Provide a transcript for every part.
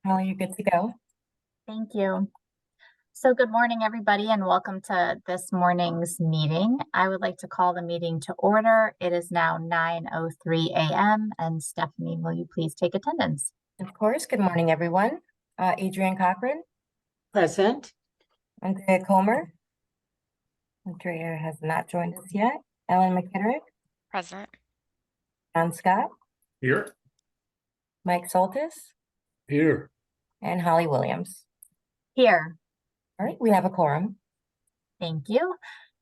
Holly, you good to go? Thank you. So good morning, everybody, and welcome to this morning's meeting. I would like to call the meeting to order. It is now 9:03 a.m. And Stephanie, will you please take attendance? Of course. Good morning, everyone. Adrienne Cochran, Present. Andrea Comer. Andrea has not joined us yet. Ellen McKitterick, Present. John Scott, Here. Mike Soltis, Here. and Holly Williams. Here. All right, we have a quorum. Thank you.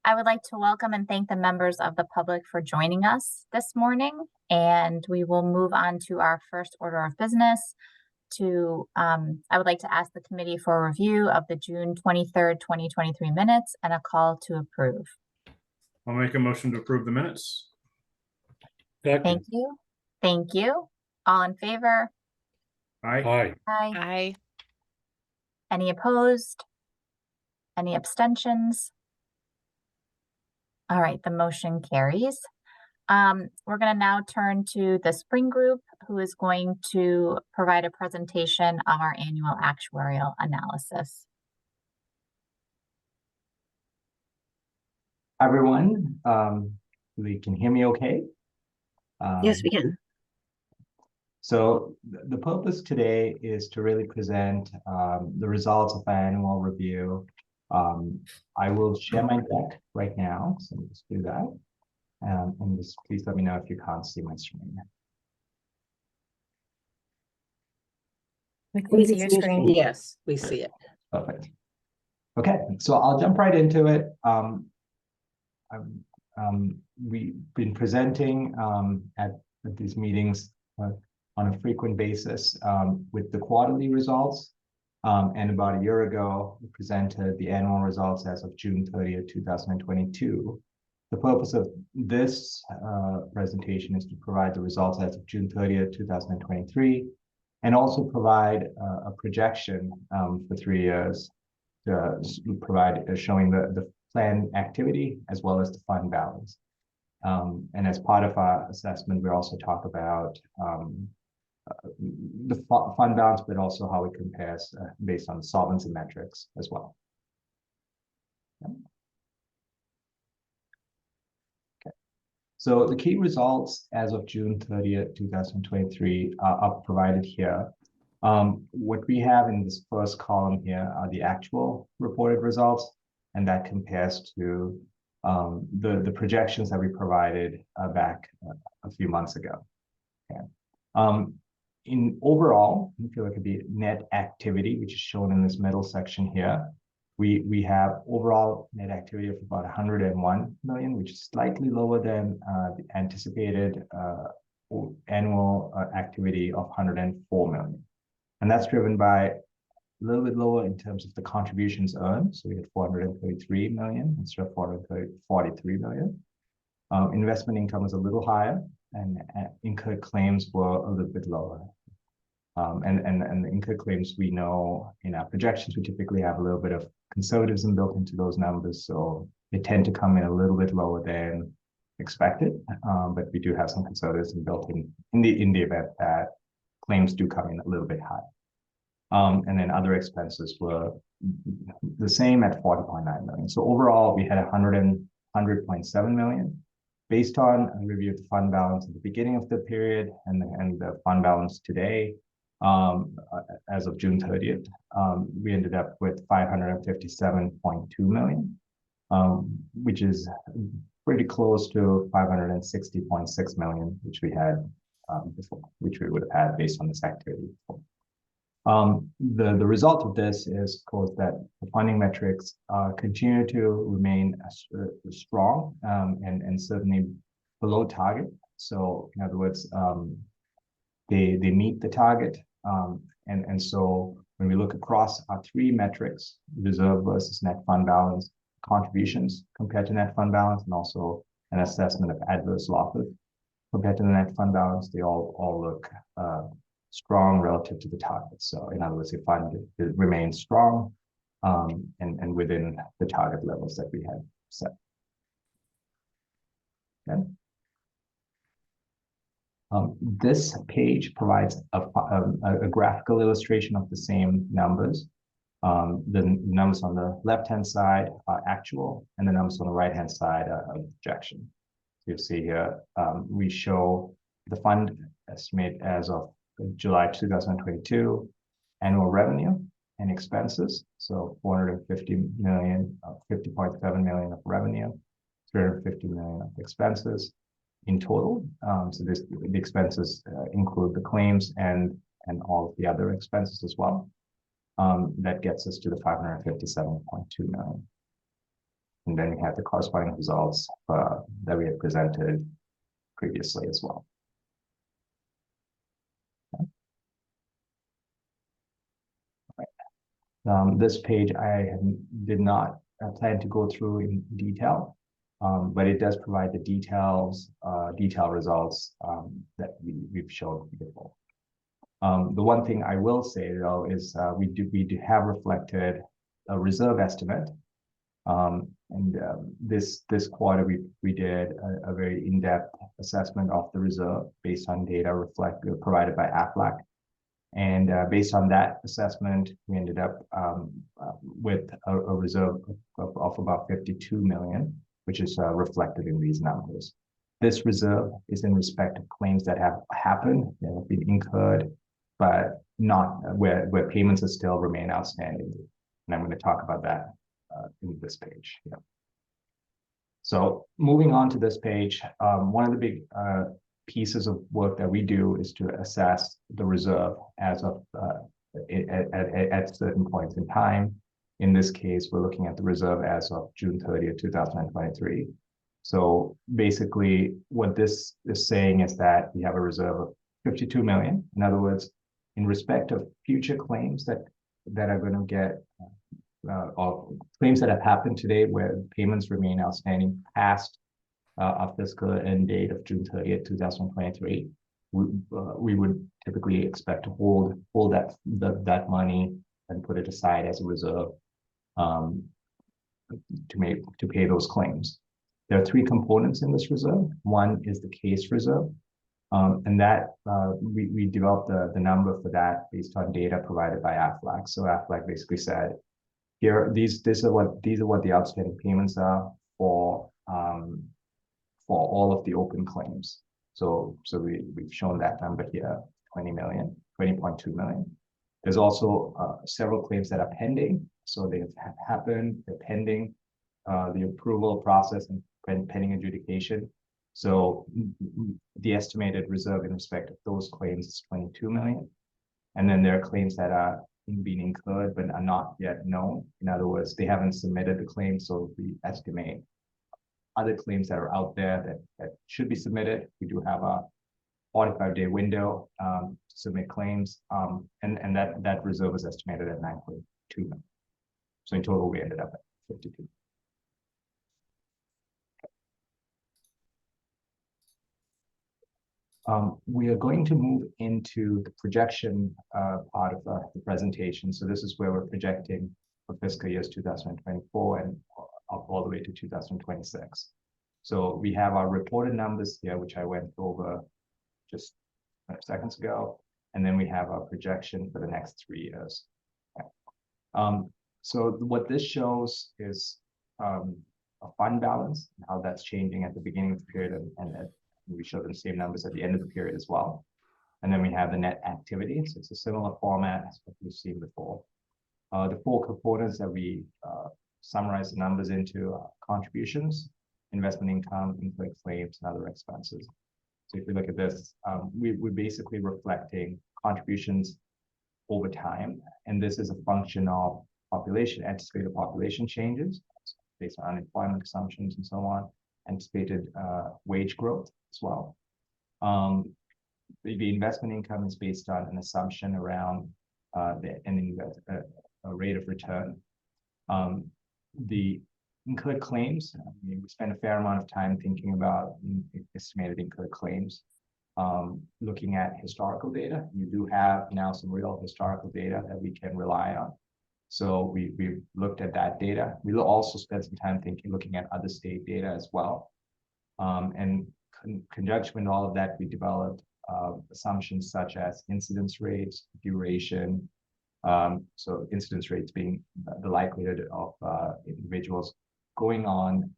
I would like to welcome and thank the members of the public for joining us this morning, and we will move on to our first order of business. I would like to ask the committee for a review of the June 23rd, 2023 minutes and a call to approve. I'll make a motion to approve the minutes. Thank you. Thank you. All in favor? Aye. Aye. Aye. Any opposed? Any abstentions? All right, the motion carries. We're going to now turn to the Spring Group, who is going to provide a presentation of our annual actuarial analysis. Hi, everyone. You can hear me okay? Yes, we can. So the purpose today is to really present the results of our annual review. I will share my deck right now, so let's do that. And just please let me know if you can't see my screen. We can see your screen. Yes, we see it. Perfect. Okay, so I'll jump right into it. We've been presenting at these meetings on a frequent basis with the quarterly results. And about a year ago, we presented the annual results as of June 30th, 2022. The purpose of this presentation is to provide the results as of June 30th, 2023, and also provide a projection for 3 years to provide showing the plan activity as well as the fund balance. And as part of our assessment, we also talk about the fund balance, but also how it compares based on solvency metrics as well. Okay. So the key results as of June 30th, 2023 are provided here. What we have in this first column here are the actual reported results, and that compares to the projections that we provided back a few months ago. Okay. In overall, if you look at the net activity, which is shown in this middle section here, we have overall net activity of about 101 million, which is slightly lower than the anticipated annual activity of 104 million. And that's driven by a little bit lower in terms of the contributions earned. So we had 433 million instead of 443 million. Investment income was a little higher, and incurred claims were a little bit lower. And the incurred claims, we know in our projections, we typically have a little bit of conservatism built into those numbers. So they tend to come in a little bit lower than expected. But we do have some conservatism built in the event that claims do come in a little bit high. And then other expenses were the same at 40.9 million. So overall, we had 100.7 million. Based on a review of the fund balance at the beginning of the period and the fund balance today, as of June 30th, we ended up with 557.2 million, which is pretty close to 560.6 million, which we had before, which we would have had based on this activity before. The result of this is, of course, that the funding metrics continue to remain strong and certainly below target. So, in other words, they meet the target. And so when we look across our 3 metrics, reserve versus net fund balance, contributions compared to net fund balance, and also an assessment of adverse losses compared to the net fund balance, they all look strong relative to the target. So in other words, the fund remains strong and within the target levels that we had set. Okay. This page provides a graphical illustration of the same numbers. The numbers on the left-hand side are actual, and the numbers on the right-hand side are projection. So you'll see here, we show the fund estimate as of July 2022, annual revenue and expenses. So 450 million, 50.7 million of revenue, 350 million of expenses in total. So the expenses include the claims and all of the other expenses as well. That gets us to the 557.2 million. And then we have the corresponding results that we had presented previously as well. Okay. This page I did not plan to go through in detail, but it does provide the detailed results that we've shown before. The one thing I will say though is we do have reflected a reserve estimate, and this quarter we did a very in-depth assessment of the reserve based on data provided by AFLAC, and based on that assessment we ended up with a reserve of about 52 million, which is reflected in these numbers. This reserve is in respect of claims that have happened, that have been incurred, but not where payments still remain outstanding. And I'm going to talk about that in this page. Yeah. So moving on to this page, one of the big pieces of work that we do is to assess the reserve as of at certain points in time. In this case, we're looking at the reserve as of June 30th, 2023. So basically what this is saying is that we have a reserve of 52 million. In other words, in respect of future claims that are going to get, or claims that have happened today where payments remain outstanding past our fiscal end date of June 30th, 2023, we would typically expect to hold that money and put it aside as a reserve to pay those claims. There are three components in this reserve. One is the case reserve, and that we developed the number for that based on data provided by AFLAC. So AFLAC basically said, here these are what the outstanding payments are for all of the open claims. So we've shown that number here, 20.2 million. There's also several claims that are pending. So they have happened, they're pending the approval process and pending adjudication. So the estimated reserve in respect of those claims is 22 million. And then there are claims that are being incurred but are not yet known. In other words, they haven't submitted the claim, so we estimate other claims that are out there that should be submitted. We do have a 45-day window to submit claims, and that reserve is estimated at 9.2 million. So in total, we ended up at 52. We are going to move into the projection part of the presentation. So this is where we're projecting for fiscal years 2024 and up all the way to 2026. So we have our reported numbers here, which I went over just seconds ago, and then we have our projection for the next 3 years. Okay. So what this shows is a fund balance and how that's changing at the beginning of the period, and we show the same numbers at the end of the period as well. And then we have the net activity. So it's a similar format as what we've seen before. The four components that we summarize the numbers into are contributions, investment income, including claims, and other expenses. So if you look at this, we're basically reflecting contributions over time. And this is a function of anticipated population changes based on unemployment assumptions and so on, anticipated wage growth as well. The investment income is based on an assumption around a rate of return. The incurred claims, we spend a fair amount of time thinking about estimated incurred claims, looking at historical data. You do have now some real historical data that we can rely on. So we've looked at that data. We'll also spend some time looking at other state data as well. And in conjunction with all of that, we developed assumptions such as incidence rates, duration. So incidence rates being the likelihood of individuals going on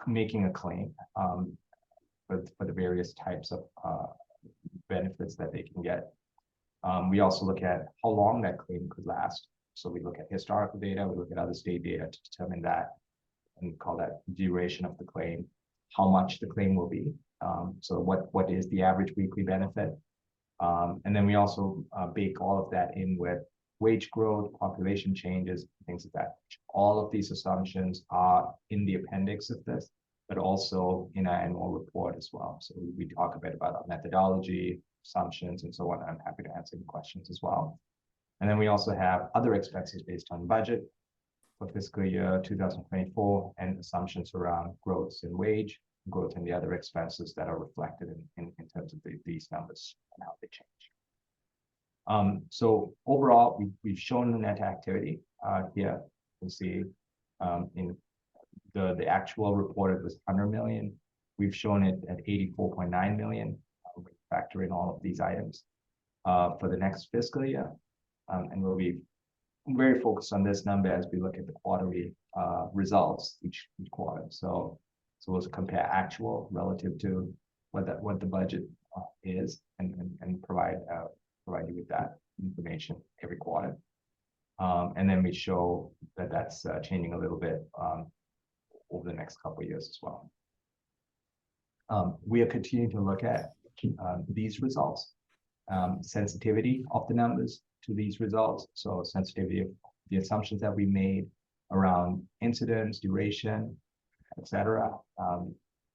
making a claim for the various types of benefits that they can get. We also look at how long that claim could last. So we look at historical data, we look at other state data to determine that, and call that duration of the claim, how much the claim will be. So what is the average weekly benefit? And then we also bake all of that in with wage growth, population changes, things like that. All of these assumptions are in the appendix of this, but also in our annual report as well. So we talk a bit about our methodology, assumptions, and so on. I'm happy to answer any questions as well. And then we also have other expenses based on budget for fiscal year 2024 and assumptions around growth in wage, growth in the other expenses that are reflected in terms of these numbers and how they change. So overall, we've shown the net activity here. You can see in the actual reported was 100 million. We've shown it at 84.9 million. We factor in all of these items for the next fiscal year. And we'll be very focused on this number as we look at the quarterly results each quarter. So we'll compare actual relative to what the budget is and provide you with that information every quarter. And then we show that that's changing a little bit over the next couple of years as well. We are continuing to look at these results, sensitivity of the numbers to these results. So sensitivity of the assumptions that we made around incidence, duration, etc.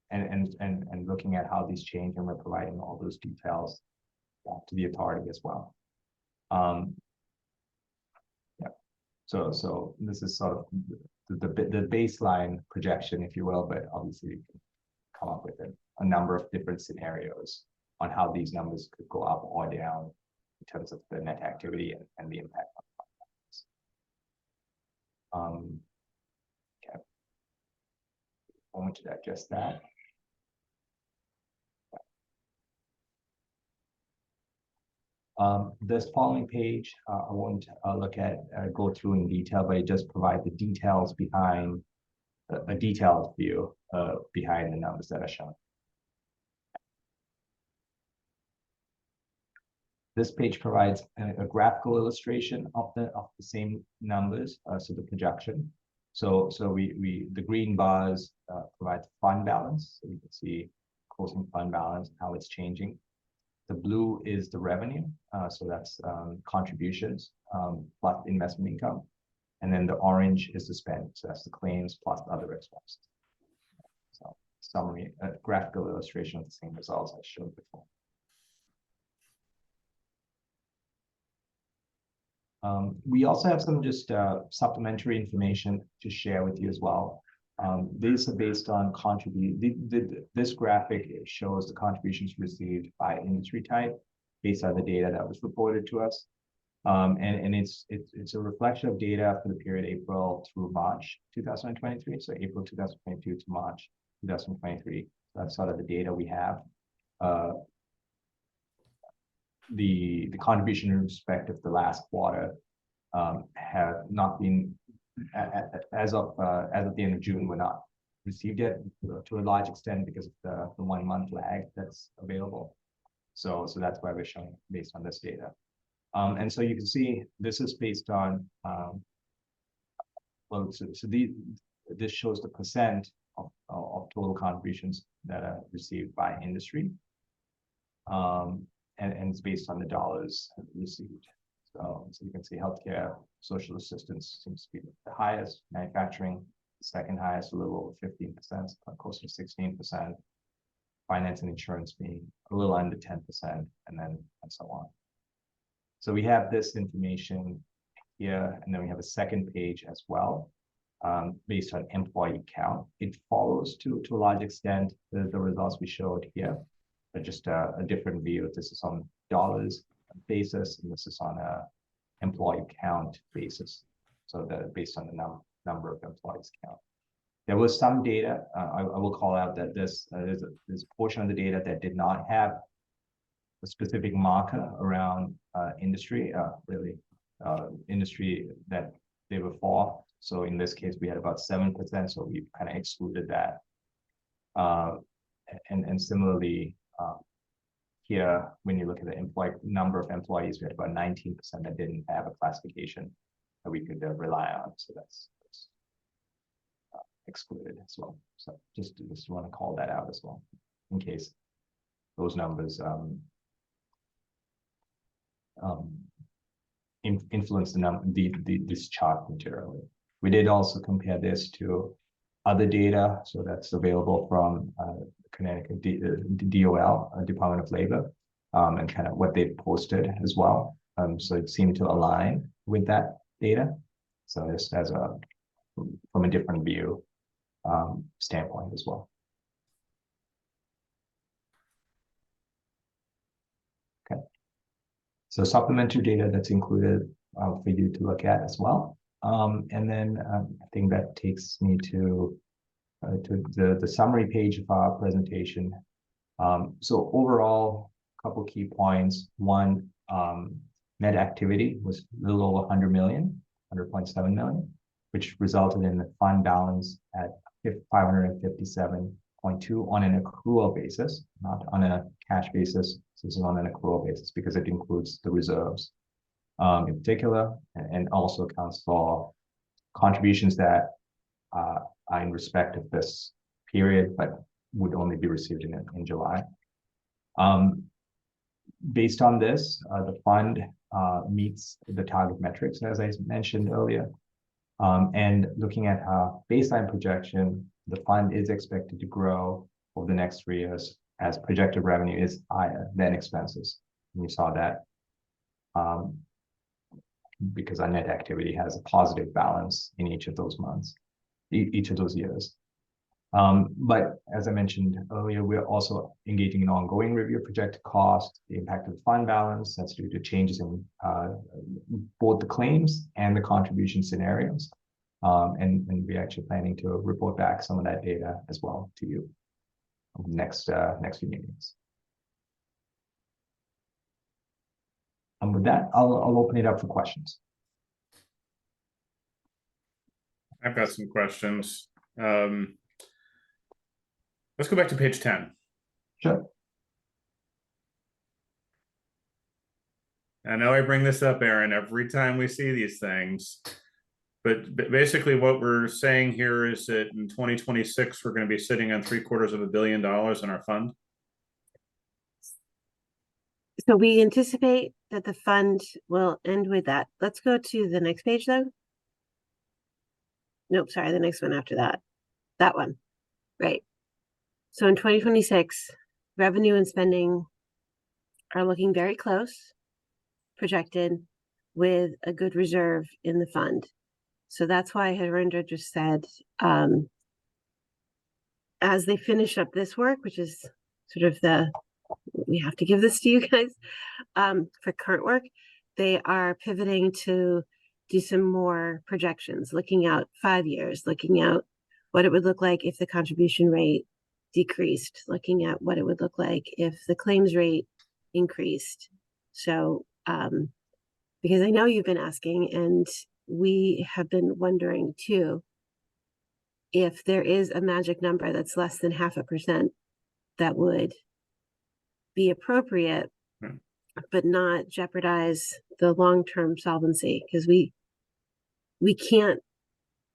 And looking at how these change, and we're providing all those details to the authority as well. Yeah. So this is sort of the baseline projection, if you will, but obviously you can come up with a number of different scenarios on how these numbers could go up or down in terms of the net activity and the impact on okay. I want to digest that. This following page, I won't look at go through in detail, but it does provide the details behind a detailed view behind the numbers that are shown. This page provides a graphical illustration of the same numbers, so the projection. So the green bars provide fund balance, so you can see closing fund balance, how it's changing. The blue is the revenue, so that's contributions plus investment income, and then the orange is the spend, so that's the claims plus other expenses. So summary, graphical illustration of the same results I showed before. We also have some just supplementary information to share with you as well. These are based on this graphic shows the contributions received by industry type based on the data that was reported to us. And it's a reflection of data for the period April through March 2023. So April 2022 to March 2023. So that's sort of the data we have. The contribution in respect of the last quarter have not been as of the end of June, we're not received yet to a large extent because of the 1 month lag that's available. So that's why we're showing based on this data. And so you can see this is based on this shows the percent of total contributions that are received by industry. And it's based on the dollars received. So you can see healthcare, social assistance seems to be the highest, manufacturing, the second highest, a little over 15%, close to 16%, finance and insurance being a little under 10%, and so on. So we have this information here, and then we have a second page as well, based on employee count. It follows to a large extent the results we showed here, but just a different view. This is on dollars basis, and this is on a employee count basis. So based on the number of employees count. There was some data, I will call out that there's a portion of the data that did not have a specific marker around industry, industry that they were for. So in this case, we had about 7%, so we kind of excluded that. And similarly, here, when you look at the number of employees, we had about 19% that didn't have a classification that we could rely on. So that's excluded as well. So just want to call that out as well, in case those numbers influence this chart materially. We did also compare this to other data, so that's available from Connecticut DOL, Department of Labor, and kind of what they posted as well. So it seemed to align with that data. So just as from a different view standpoint as well. Okay. So supplementary data that's included for you to look at as well. And then I think that takes me to the summary page of our presentation. So overall, a couple key points. One, net activity was a little over 100 million, 100.7 million, which resulted in the fund balance at 557.2 on an accrual basis, not on a cash basis. So this is on an accrual basis because it includes the reserves in particular, and also accounts for contributions that are in respect of this period, but would only be received in July. Based on this, the fund meets the target metrics, as I mentioned earlier. And looking at our baseline projection, the fund is expected to grow over the next 3 years as projected revenue is higher than expenses. And you saw that because our net activity has a positive balance in each of those months, each of those years. But as I mentioned earlier, we're also engaging in ongoing review of projected cost, the impact of the fund balance, that's due to changes in both the claims and the contribution scenarios. And we're actually planning to report back some of that data as well to you next few meetings. And with that, I'll open it up for questions. I've got some questions. Let's go back to page 10. Sure. I know I bring this up, Aaron, every time we see these things, but basically what we're saying here is that in 2026, we're going to be sitting on $750 million in our fund. So we anticipate that the fund will end with that. Let's go to the next page though. Nope, sorry, the next one after that. That one, right. So in 2026, revenue and spending are looking very close, projected with a good reserve in the fund. So that's why Harinder just said, as they finish up this work, which is sort of we have to give this to you guys for current work, they are pivoting to do some more projections, looking out 5 years, looking out what it would look like if the contribution rate decreased, looking at what it would look like if the claims rate increased. So, because I know you've been asking, and we have been wondering too, if there is a magic number that's less than 0.5% that would be appropriate, but not jeopardize the long-term solvency, because we can't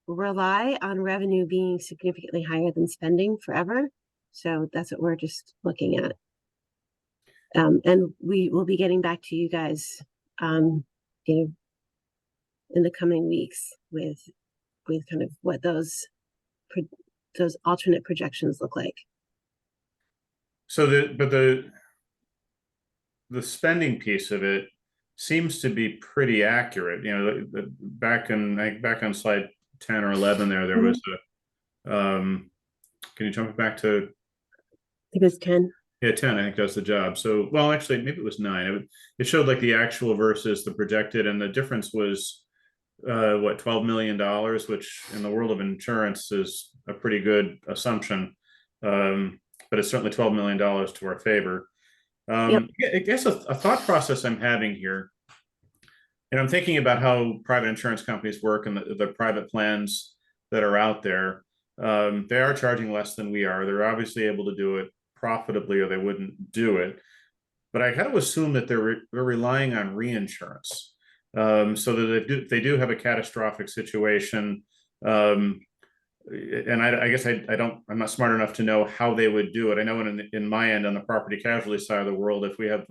rely on revenue being significantly higher than spending forever. So that's what we're just looking at. And we will be getting back to you guys, in the coming weeks with kind of what those alternate projections look like. So the spending piece of it seems to be pretty accurate. You know, back on slide 10 or 11 there was a, can you jump back to? I think it was 10. Yeah, 10, I think that's the job. So, well, actually, maybe it was 9. It showed like the actual versus the projected, and the difference was, what, $12 million, which in the world of insurance is a pretty good assumption. But it's certainly $12 million to our favor. I guess a thought process I'm having here, and I'm thinking about how private insurance companies work and the private plans that are out there. They are charging less than we are. They're obviously able to do it profitably, or they wouldn't do it. But I kind of assume that they're relying on reinsurance, so that they do have a catastrophic situation. And I guess I'm not smart enough to know how they would do it. I know in my end, on the property casualty side of the world, if we have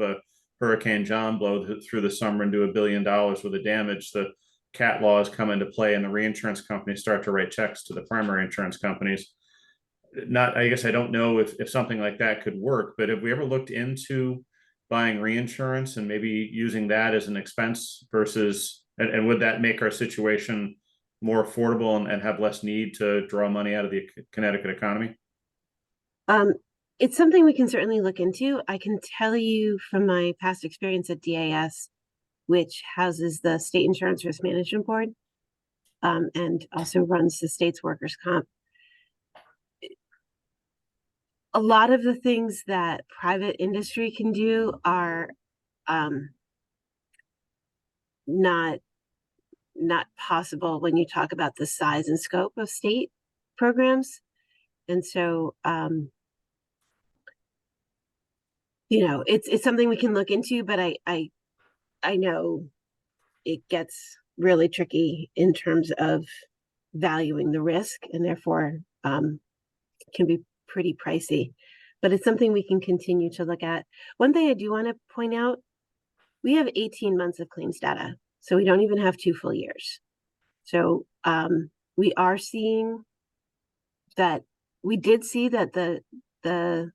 Hurricane John blow through the summer and do $1 billion worth of damage, the cat laws come into play and the reinsurance companies start to write checks to the primary insurance companies. I guess I don't know if something like that could work, but have we ever looked into buying reinsurance and maybe using that as an expense versus, and would that make our situation more affordable and have less need to draw money out of the Connecticut economy? It's something we can certainly look into. I can tell you from my past experience at DAS, which houses the State Insurance Risk Management Board, and also runs the state's workers' comp. A lot of the things that private industry can do are not possible when you talk about the size and scope of state programs. And so, it's something we can look into, but I know it gets really tricky in terms of valuing the risk, and therefore can be pretty pricey, but it's something we can continue to look at. One thing I do want to point out, we have 18 months of claims data, so we don't even have 2 full years. So we are seeing that, we did see that the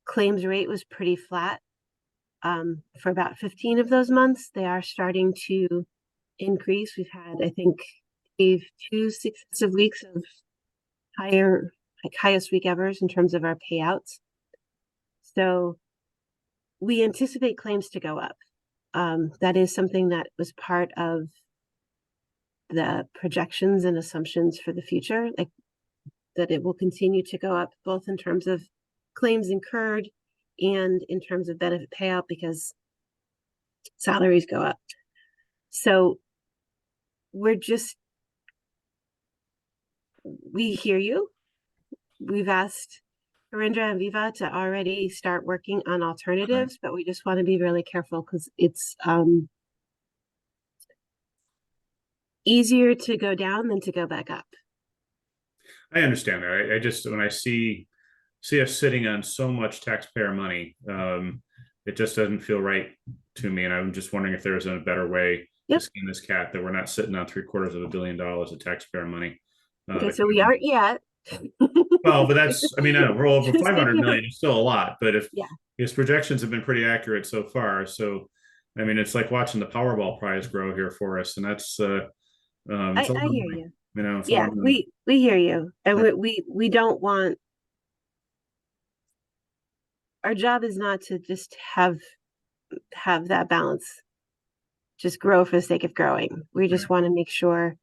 claims rate was pretty flat for about 15 of those months. They are starting to increase. We've had, I think, 2 successive weeks of highest week ever in terms of our payouts. So we anticipate claims to go up. That is something that was part of the projections and assumptions for the future, like that it will continue to go up, both in terms of claims incurred and in terms of benefit payout, because salaries go up. So we hear you. We've asked Harindra and Viva to already start working on alternatives, but we just want to be really careful because it's easier to go down than to go back up. I understand that. I just, when I see us sitting on so much taxpayer money, it just doesn't feel right to me. And I'm just wondering if there's a better way to skin this cat, that we're not sitting on $750 million of taxpayer money. Okay, so we aren't yet. Well, but that's, I mean, we're over 500 million. It's still a lot, but if his projections have been pretty accurate so far. So, I mean, it's like watching the Powerball prize grow here for us. And that's, I hear you. You know, we hear you. And we don't want, our job is not to just have that balance just grow for the sake of growing. We just want to make sure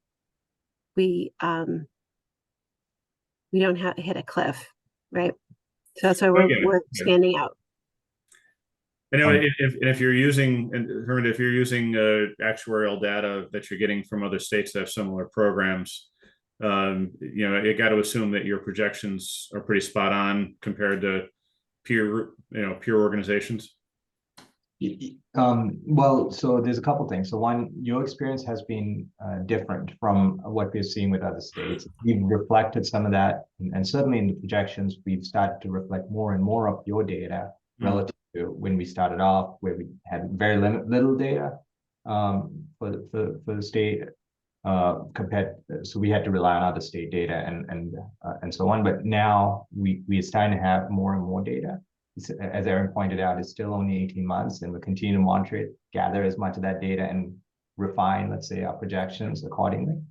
we don't hit a cliff, right? So that's why we're standing out. I know if you're using, and Herman, if you're using actuarial data that you're getting from other states that have similar programs, you got to assume that your projections are pretty spot on compared to peer organizations. Well, so there's a couple things. So one, your experience has been different from what we're seeing with other states. We've reflected some of that, and certainly in the projections, we've started to reflect more and more of your data relative to when we started off, where we had very little data for the state compared. So we had to rely on other state data and so on. But now we are starting to have more and more data. As Aaron pointed out, it's still only 18 months, and we'll continue to monitor it, gather as much of that data, and refine, let's say, our projections accordingly.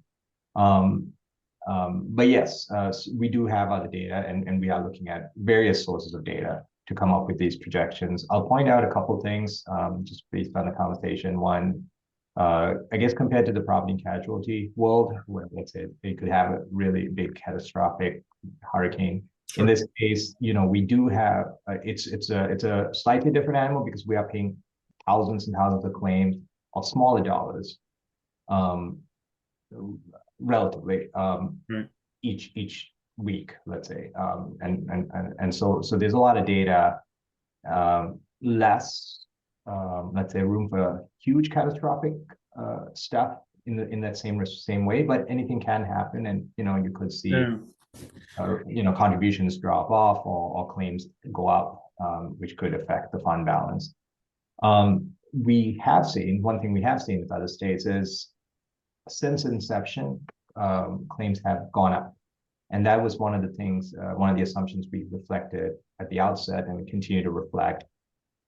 But yes, we do have other data, and we are looking at various sources of data to come up with these projections. I'll point out a couple of things just based on the conversation. One, I guess compared to the property and casualty world, where let's say they could have a really big catastrophic hurricane. Sure. In this case, we do have it's a slightly different animal because we are paying thousands and thousands of claims of smaller dollars, relatively, Right. each week, let's say, and so there's a lot of data, less, let's say, room for huge catastrophic stuff in that same way, but anything can happen, and you could see Yeah. contributions drop off or claims go up, which could affect the fund balance. One thing we have seen with other states is since inception, claims have gone up. And that was one of the things, one of the assumptions we reflected at the outset, and we continue to reflect,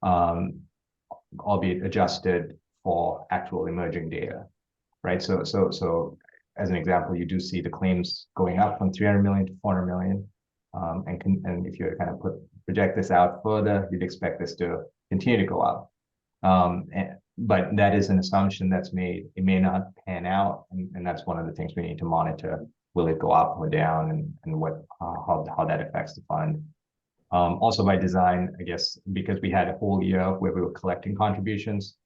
albeit adjusted for actual emerging data, right? So as an example, you do see the claims going up from 300 million to 400 million. And if you kind of project this out further, you'd expect this to continue to go up. But that is an assumption that's made. It may not pan out, and that's one of the things we need to monitor. Will it go up or down, and what how that affects the fund? Also by design, I guess, because we had a whole year where we were collecting contributions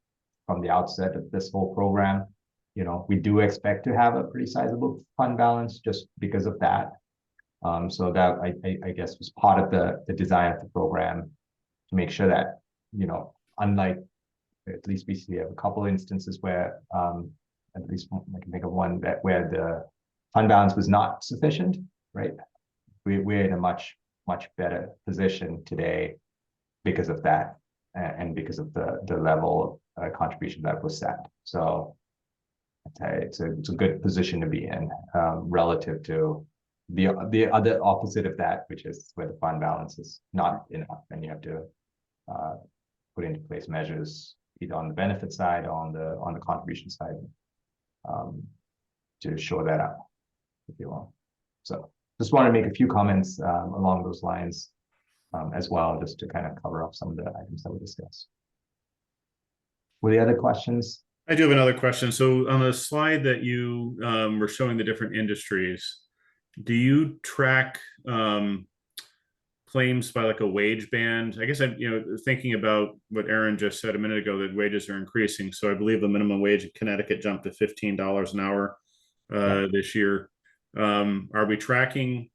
from the outset of this whole program, we do expect to have a pretty sizable fund balance just because of that. So that I guess was part of the design of the program to make sure that, unlike, at least we see a couple of instances where, at least I can think of one where the fund balance was not sufficient, right? We're in a much better position today because of that, and because of the level of contribution that was set. So it's a good position to be in, relative to the other opposite of that, which is where the fund balance is not enough, and you have to put into place measures either on the benefit side or on the contribution side, to shore that up, if you will. So just want to make a few comments along those lines, as well, just to kind of cover up some of the items that we discussed. Were there other questions? I do have another question. So on the slide that you were showing the different industries, do you track claims by like a wage band? I guess I'm thinking about what Aaron just said a minute ago, that wages are increasing. So I believe the minimum wage in Connecticut jumped to $15 an hour this year. Are we tracking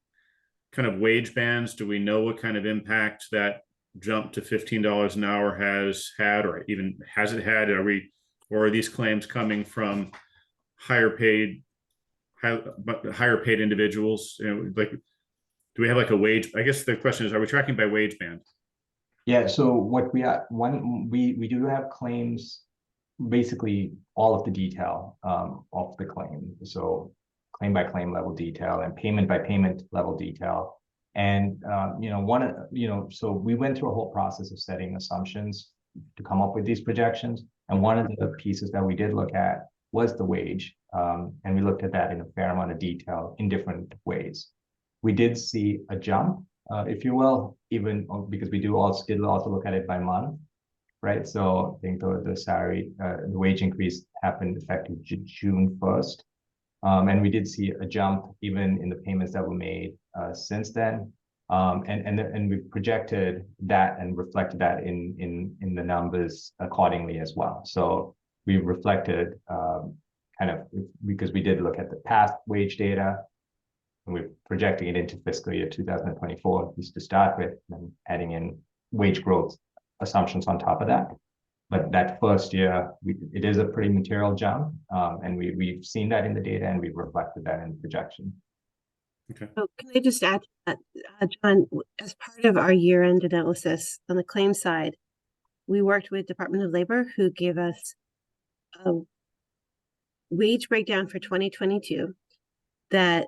kind of wage bands? Do we know what kind of impact that jump to $15 an hour has had, or even has it had? Or are these claims coming from higher paid individuals? Like, do we have like a wage? I guess the question is, are we tracking by wage band? Yeah. So what we do have claims, basically all of the detail of the claim. So claim by claim level detail and payment by payment level detail. And so we went through a whole process of setting assumptions to come up with these projections. And one of the pieces that we did look at was the wage. And we looked at that in a fair amount of detail in different ways. We did see a jump, if you will, even because we did also look at it by month, right? So I think the salary, the wage increase happened effective June 1st. And we did see a jump even in the payments that were made since then. And we projected that and reflected that in the numbers accordingly as well. So we reflected kind of, because we did look at the past wage data, and we're projecting it into fiscal year 2024, at least to start with, and adding in wage growth assumptions on top of that. But that first year, it is a pretty material jump, and we've seen that in the data, and we've reflected that in the projection. Okay. So can I just add, John, as part of our year-end analysis on the claim side, we worked with Department of Labor, who gave us a wage breakdown for 2022 that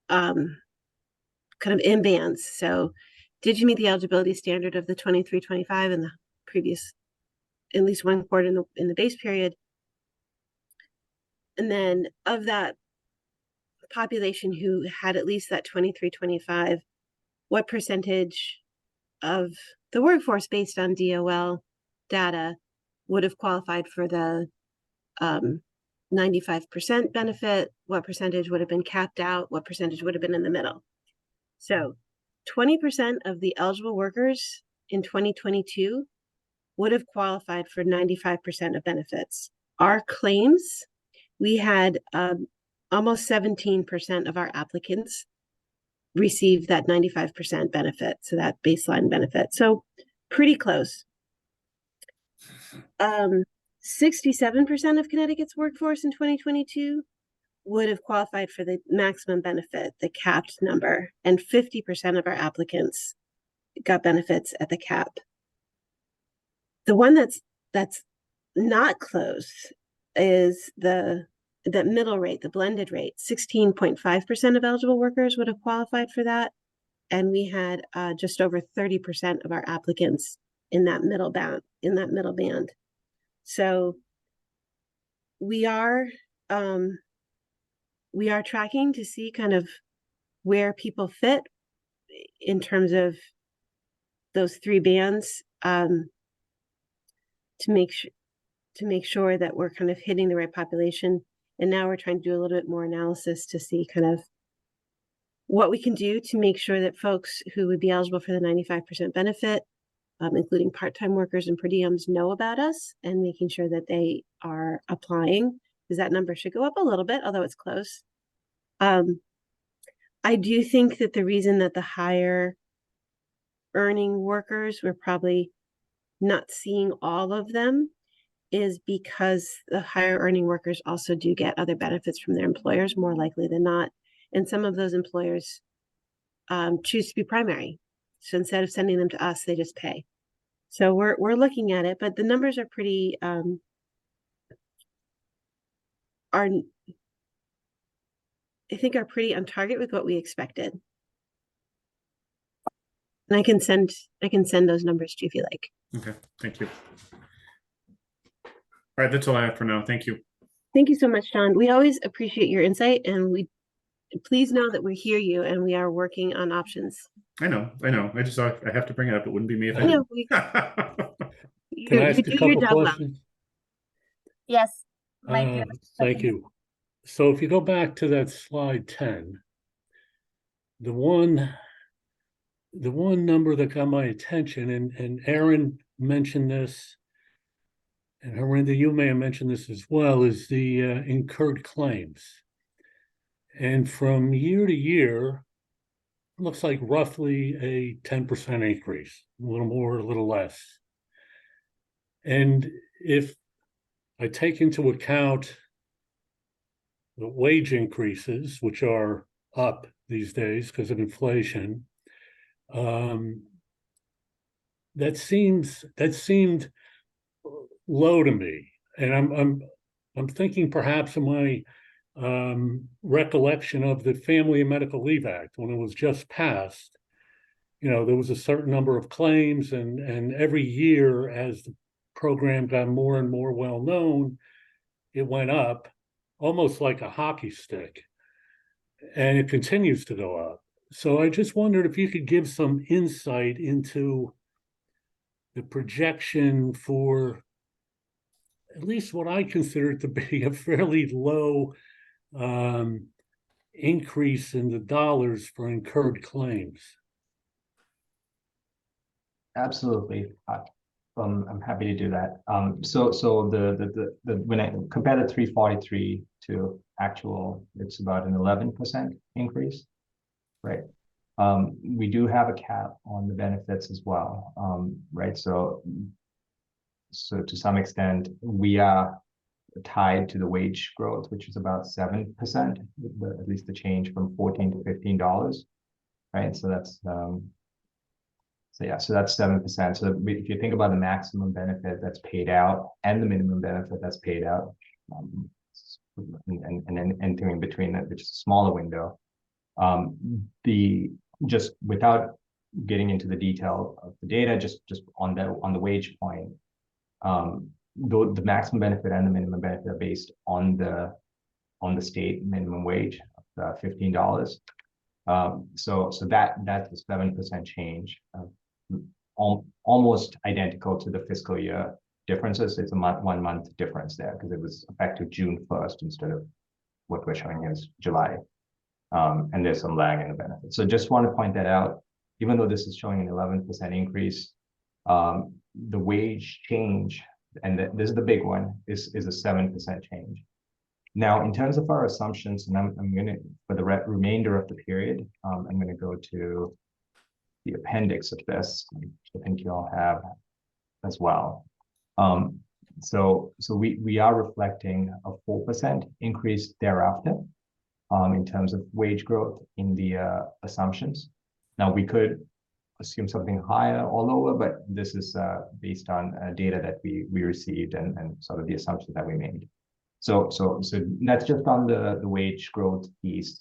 kind of in bands. So did you meet the eligibility standard of the 23-25 in the previous, at least one quarter in the base period? And then of that population who had at least that 23-25, what percentage of the workforce based on DOL data would have qualified for the 95% benefit, what percentage would have been capped out, what percentage would have been in the middle. So 20% of the eligible workers in 2022 would have qualified for 95% of benefits. Our claims, we had almost 17% of our applicants receive that 95% benefit, so that baseline benefit. So pretty close. 67% of Connecticut's workforce in 2022 would have qualified for the maximum benefit, the capped number, and 50% of our applicants got benefits at the cap. The one that's not close is the middle rate, the blended rate. 16.5% of eligible workers would have qualified for that, and we had just over 30% of our applicants in that middle band. So we are tracking to see kind of where people fit in terms of those three bands, to make sure that we're kind of hitting the right population. And now we're trying to do a little bit more analysis to see kind of what we can do to make sure that folks who would be eligible for the 95% benefit, including part-time workers and per diems, know about us, and making sure that they are applying, because that number should go up a little bit, although it's close. I do think that the reason that the higher earning workers, we're probably not seeing all of them, is because the higher earning workers also do get other benefits from their employers more likely than not. And some of those employers choose to be primary. So instead of sending them to us, they just pay. So we're looking at it, but the numbers are pretty, are pretty on target with what we expected. And I can send those numbers to you if you like. Okay, thank you. All right, that's all I have for now. Thank you. Thank you so much, John. We always appreciate your insight, and please know that we hear you and we are working on options. I know. I just thought I have to bring it up. It wouldn't be me if I know, didn't. Can I ask a couple questions? Yes. Mike, you have a Thank second? you. So if you go back to that slide 10, the one number that got my attention, and Aaron mentioned this, and Harinder, you may have mentioned this as well, is the incurred claims. And from year to year, it looks like roughly a 10% increase, a little more, a little less. And if I take into account the wage increases, which are up these days because of inflation, that seemed low to me. And I'm thinking perhaps of my recollection of the Family and Medical Leave Act when it was just passed. You know, there was a certain number of claims, and every year as the program got more and more well known, it went up almost like a hockey stick, and it continues to go up. So I just wondered if you could give some insight into the projection for at least what I consider to be a fairly low increase in the dollars for incurred claims. Absolutely. I'm happy to do that. So the when I compare the 343 to actual, it's about an 11% increase, right? We do have a cap on the benefits as well, right? So to some extent, we are tied to the wage growth, which is about 7%, at least the change from $14 to $15, right? So that's so that's 7%. So if you think about the maximum benefit that's paid out and the minimum benefit that's paid out, and then anything in between that, which is a smaller window, just without getting into the detail of the data, just on the wage point, the maximum benefit and the minimum benefit are based on the state minimum wage of $15. So that's a 7% change, almost identical to the fiscal year differences. It's a 1 month difference there because it was effective June 1st instead of what we're showing as July. And there's some lag in the benefit. So just want to point that out. Even though this is showing an 11% increase, the wage change, and this is the big one, is a 7% change. Now, in terms of our assumptions, and I'm going to, for the remainder of the period, I'm going to go to the appendix of this, which I think you all have as well. So we are reflecting a 4% increase thereafter in terms of wage growth in the assumptions. Now, we could assume something higher or lower, but this is based on data that we received and sort of the assumptions that we made. So that's just on the wage growth piece.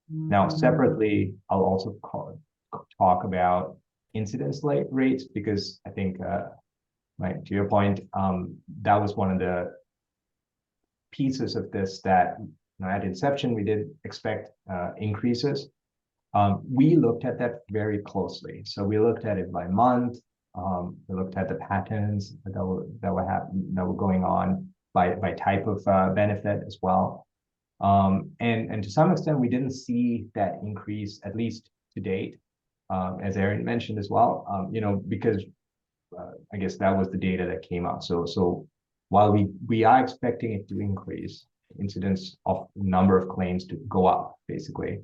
Now, separately, I'll also talk about incidence rates, because I think, right, to your point, that was one of the pieces of this that, you know, at inception, we did expect increases. We looked at that very closely. So we looked at it by month. We looked at the patterns that were going on by type of benefit as well. And to some extent, we didn't see that increase, at least to date, as Erin mentioned as well, you know, because I guess that was the data that came out. So while we are expecting it to increase, incidence of number of claims to go up, basically,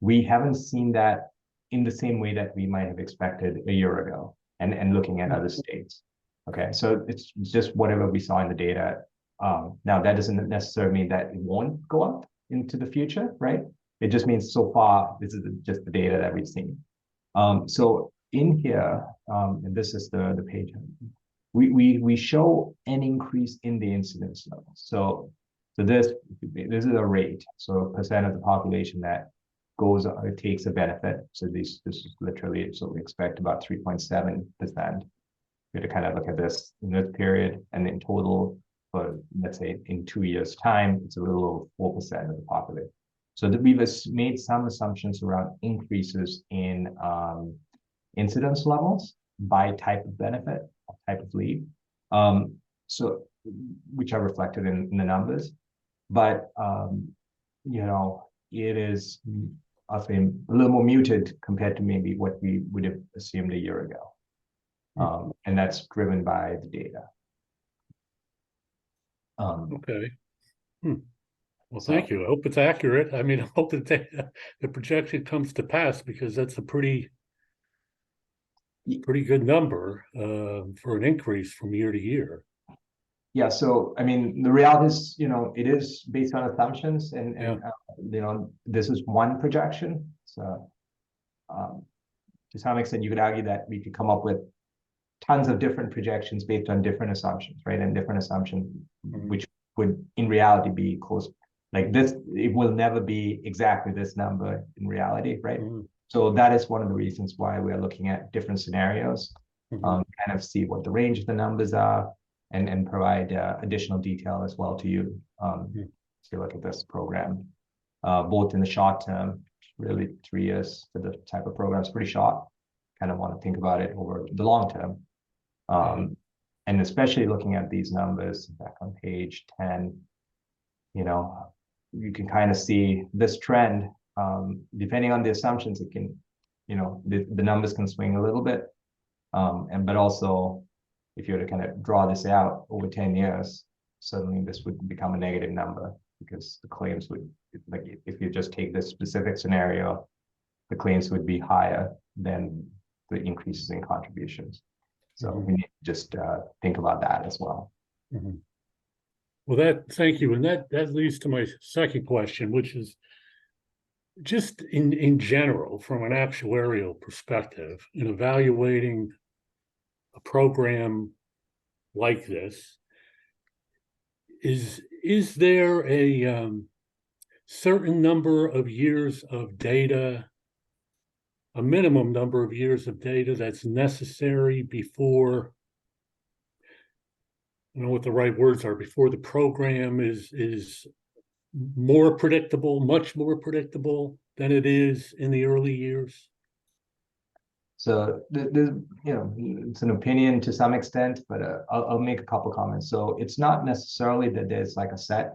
we haven't seen that in the same way that we might have expected a year ago, and looking at other states. Okay, so it's just whatever we saw in the data. Now, that doesn't necessarily mean that it won't go up into the future, right? It just means so far, this is just the data that we've seen. So in here, and this is the page, we show an increase in the incidence level. So this is a rate, so percent of the population that goes, takes a benefit. So this is literally, so we expect about 3.7%. We had to kind of look at this in this period, and in total, for let's say in 2 years' time, it's a little over 4% of the population. So that we've made some assumptions around increases in incidence levels by type of benefit, type of leave, so which are reflected in the numbers. But you know, it is, I think, a little more muted compared to maybe what we would have assumed a year ago, and that's driven by the data. Okay. Well, thank you. I hope it's accurate. I mean, I hope that the projection comes to pass, because that's a pretty good number for an increase from year to year. Yeah, so I mean, the reality is, you know, it is based on assumptions, and you know, this is one projection. So to some extent, you could argue that we could come up with tons of different projections based on different assumptions, right? And different assumptions, which would in reality be close. Like this, it will never be exactly this number in reality, right? So that is one of the reasons why we are looking at different scenarios, kind of see what the range of the numbers are, and provide additional detail as well to you to look at this program, both in the short term, really 3 years for the type of program is pretty short. Kind of want to think about it over the long term. And especially looking at these numbers back on page 10, you know, you can kind of see this trend, depending on the assumptions, it can, you know, the numbers can swing a little bit. But also, if you were to kind of draw this out over 10 years, suddenly this would become a negative number, because the claims would, like, if you just take this specific scenario, the claims would be higher than the increases in contributions. So we need to just think about that as well. Well, thank you. And that leads to my second question, which is just in general, from an actuarial perspective, in evaluating a program like this, is there a certain number of years of data, a minimum number of years of data that's necessary before, I don't know what the right words are, before the program is more predictable, much more predictable than it is in the early years? So it's an opinion to some extent, but I'll make a couple comments. So it's not necessarily that there's like a set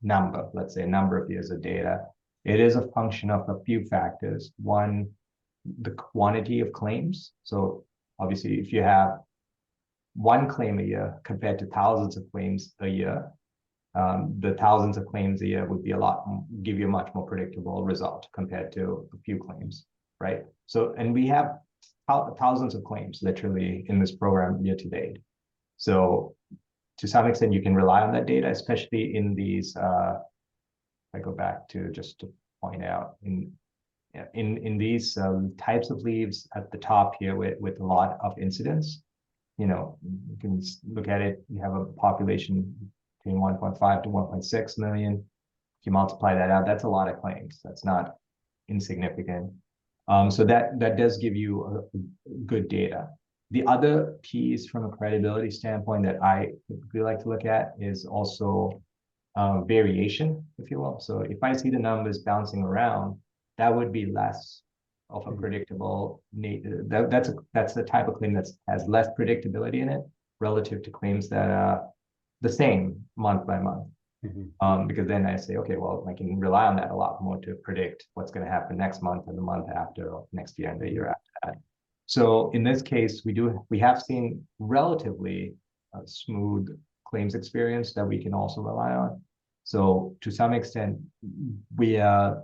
number, let's say a number of years of data. It is a function of a few factors. One, the quantity of claims. So obviously, if you have one claim a year compared to thousands of claims a year, the thousands of claims a year would be give you a much more predictable result compared to a few claims, right? So, and we have thousands of claims literally in this program year to date. So to some extent, you can rely on that data, especially in these, I go back to just to point out in these types of leaves at the top here with a lot of incidents. You can look at it, you have a population between 1.5 to 1.6 million. If you multiply that out, that's a lot of claims. That's not insignificant. So that does give you a good data. The other piece from a credibility standpoint that I typically like to look at is also variation, if you will. So if I see the numbers bouncing around, that would be less of a predictable that's the type of claim that has less predictability in it relative to claims that are the same month by month. Because then I say, okay, well, I can rely on that a lot more to predict what's going to happen next month and the month after, or next year and the year after that. So in this case, we have seen relatively smooth claims experience that we can also rely on. So to some extent, we are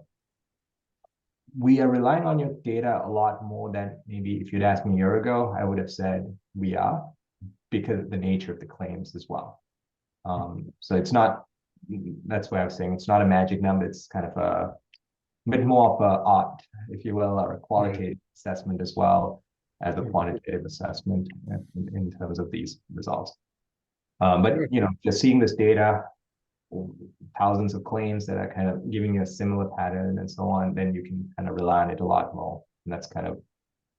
relying on your data a lot more than maybe if you'd asked me a year ago, I would have said we are, because of the nature of the claims as well. So it's not, that's why I was saying it's not a magic number. It's kind of a bit more of a art, if you will, or a qualitative assessment as well as a quantitative assessment in terms of these results. But just seeing this data, thousands of claims that are kind of giving you a similar pattern and so on, then you can kind of rely on it a lot more. And that's kind of,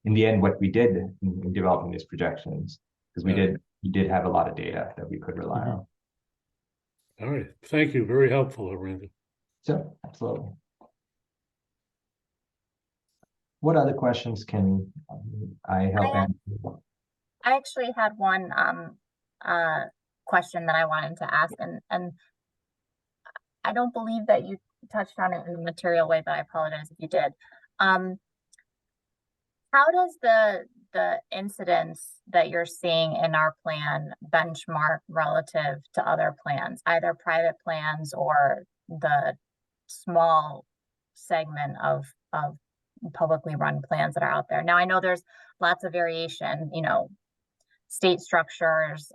in the end, what we did in developing these projections, because we did have a lot of data that we could rely on. All right. Thank you. Very helpful, Arvind. Sure, absolutely. What other questions can I help answer? I actually had one question that I wanted to ask, and I don't believe that you touched on it in a material way, but I apologize if you did. How does the incidence that you're seeing in our plan benchmark relative to other plans, either private plans or the small segment of publicly run plans that are out there? Now, I know there's lots of variation, state structures,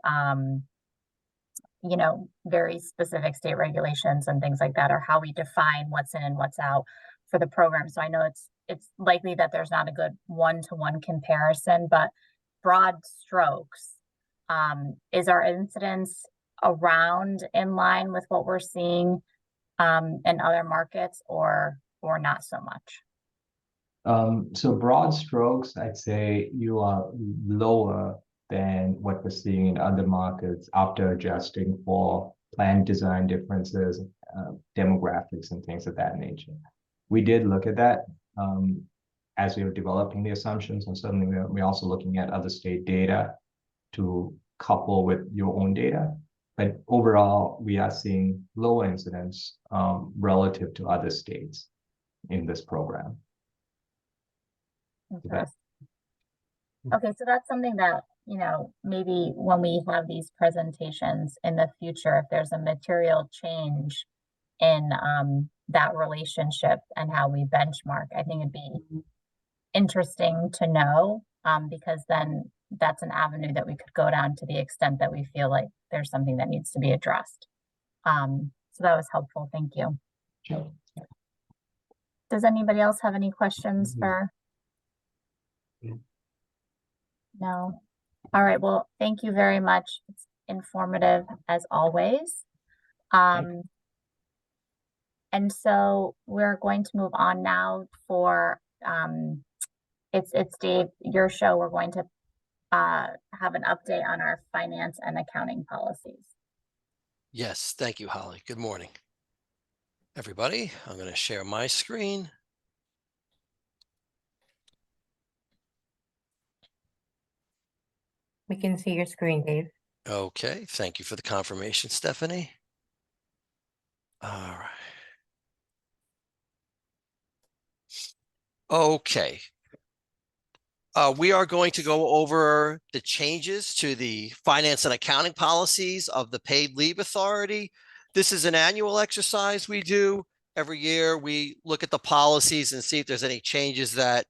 very specific state regulations and things like that, or how we define what's in and what's out for the program. So I know it's likely that there's not a good one-to-one comparison, but broad strokes, is our incidence around in line with what we're seeing in other markets, or not so much? So broad strokes, I'd say you are lower than what we're seeing in other markets after adjusting for plan design differences, demographics, and things of that nature. We did look at that as we were developing the assumptions, and certainly we're also looking at other state data to couple with your own data. But overall, we are seeing lower incidence relative to other states in this program. Okay, so that's something that, maybe when we have these presentations in the future, if there's a material change in that relationship and how we benchmark, I think it'd be interesting to know, because then that's an avenue that we could go down to the extent that we feel like there's something that needs to be addressed. So that was helpful. Thank you. Sure. Does anybody else have any questions for? No. All right. Well, thank you very much. It's informative as always. And so we're going to move on now for it's Dave, your show. We're going to have an update on our finance and accounting policies. Yes, thank you, Holly. Good morning, everybody. I'm going to share my screen. We can see your screen, Dave. Okay, thank you for the confirmation, Stephanie. All right. Okay. We are going to go over the changes to the finance and accounting policies of the Paid Leave Authority. This is an annual exercise we do. Every year we look at the policies and see if there's any changes that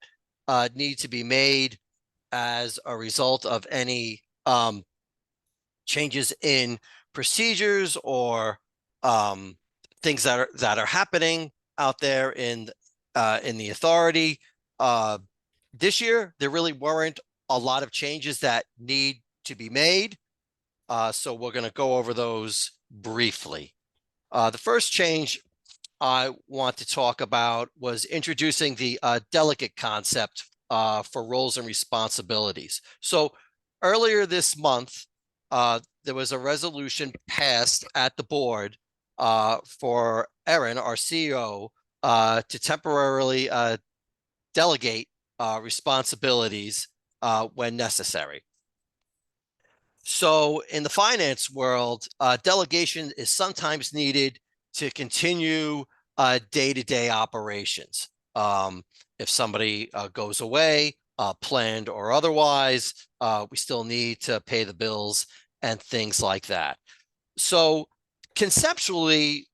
need to be made as a result of any changes in procedures or things that are happening out there in the authority. This year, there really weren't a lot of changes that need to be made. So we're going to go over those briefly. The first change I want to talk about was introducing the delegate concept for roles and responsibilities. So earlier this month, there was a resolution passed at the board for Erin, our CEO, to temporarily delegate responsibilities when necessary. So in the finance world, delegation is sometimes needed to continue day-to-day operations. If somebody goes away, planned or otherwise, we still need to pay the bills and things like that. So conceptually,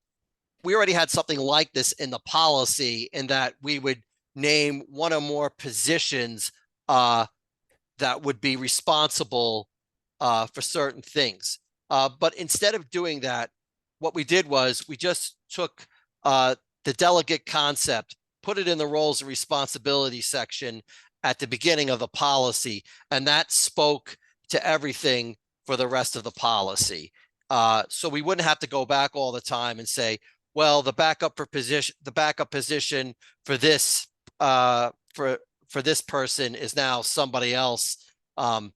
we already had something like this in the policy in that we would name one or more positions that would be responsible for certain things. But instead of doing that, what we did was we just took the delegate concept, put it in the roles and responsibility section at the beginning of the policy, and that spoke to everything for the rest of the policy. So we wouldn't have to go back all the time and say, well, the backup position for this for this person is now somebody else. And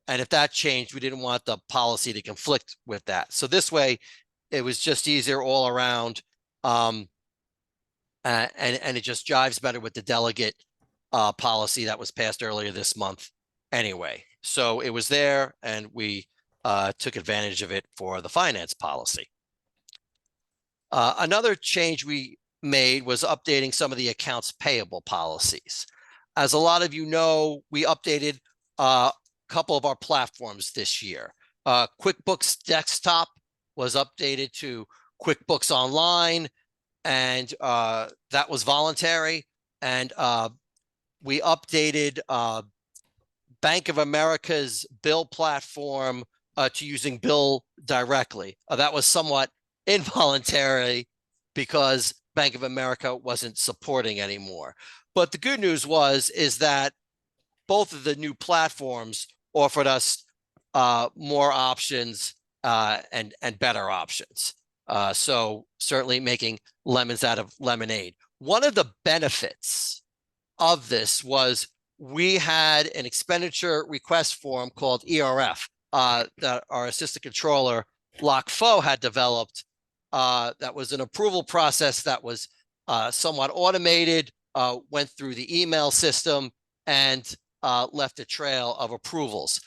if that changed, we didn't want the policy to conflict with that. So this way, it was just easier all around. And it just jives better with the delegate policy that was passed earlier this month anyway. So it was there, and we took advantage of it for the finance policy. Another change we made was updating some of the accounts payable policies. As a lot of you know, we updated a couple of our platforms this year. QuickBooks Desktop was updated to QuickBooks Online, and that was voluntary. And we updated Bank of America's bill platform to using Bill directly. That was somewhat involuntary because Bank of America wasn't supporting anymore. But the good news is that both of the new platforms offered us more options and better options. So certainly making lemons out of lemonade. One of the benefits of this was we had an expenditure request form called ERF that our assistant controller, Locke Foe, had developed. That was an approval process that was somewhat automated, went through the email system, and left a trail of approvals.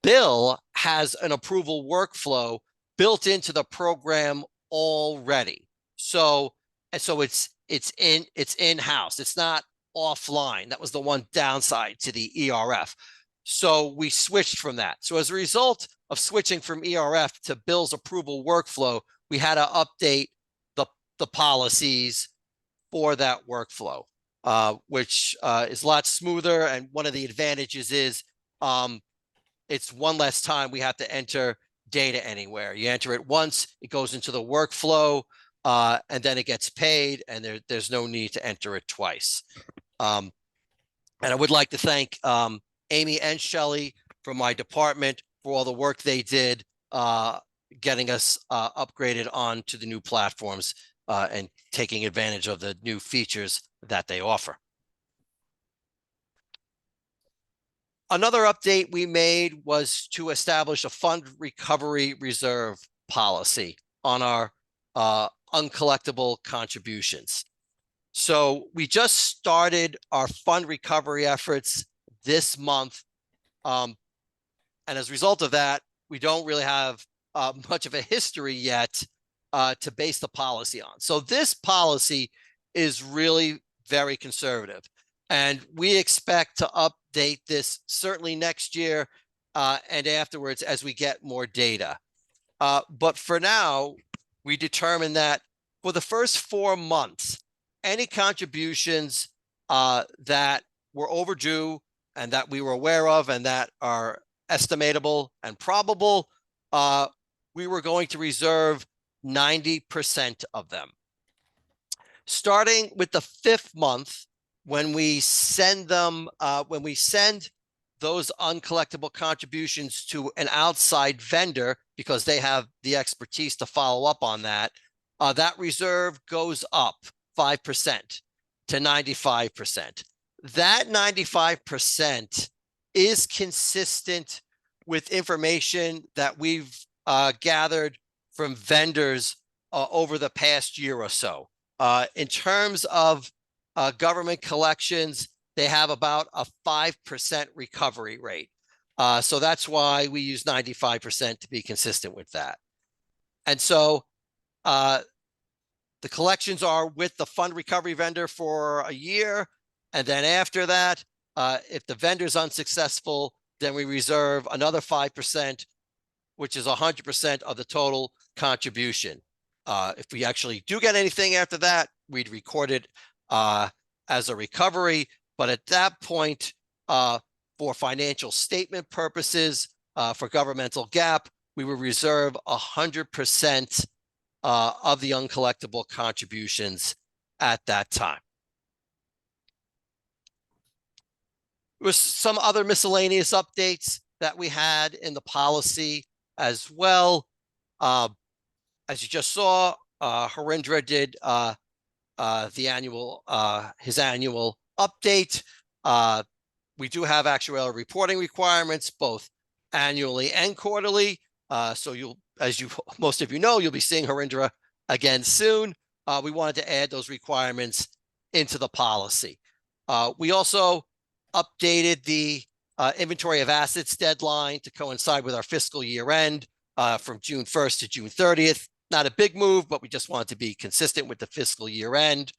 Bill has an approval workflow built into the program already. So it's in-house. It's not offline. That was the one downside to the ERF. So we switched from that. So as a result of switching from ERF to Bill's approval workflow, we had to update the policies for that workflow, which is a lot smoother. And one of the advantages is it's one less time we have to enter data anywhere. You enter it once, it goes into the workflow, and then it gets paid, and there's no need to enter it twice. And I would like to thank Amy and Shelley from my department for all the work they did getting us upgraded onto the new platforms and taking advantage of the new features that they offer. Another update we made was to establish a fund recovery reserve policy on our uncollectible contributions. So we just started our fund recovery efforts this month. And And as a result of that, we don't really have much of a history yet to base the policy on. So this policy is really very conservative. And we expect to update this certainly next year and afterwards as we get more data. But for now, we determined that for the first 4 months, any contributions that were overdue and that we were aware of and that are estimatable and probable, we were going to reserve 90% of them. Starting with the 5th month, when we send them, when we send those uncollectible contributions to an outside vendor, because they have the expertise to follow up on that, that reserve goes up 5% to 95%. That 95% is consistent with information that we've gathered from vendors over the past year or so. In terms of government collections, they have about a 5% recovery rate. So that's why we use 95% to be consistent with that. And so the collections are with the fund recovery vendor for a year. And then after that, if the vendor's unsuccessful, then we reserve another 5%, which is 100% of the total contribution. If we actually do get anything after that, we'd record it as a recovery. But at that point, for financial statement purposes, for governmental GAAP, we will reserve 100% of the uncollectible contributions at that time. There was some other miscellaneous updates that we had in the policy as well. As you just saw, Harindra did his annual update. We do have actuarial reporting requirements, both annually and quarterly. So most of you know, you'll be seeing Harindra again soon. We wanted to add those requirements into the policy. We also updated the inventory of assets deadline to coincide with our fiscal year end from June 1st to June 30th. Not a big move, but we just wanted to be consistent with the fiscal year end.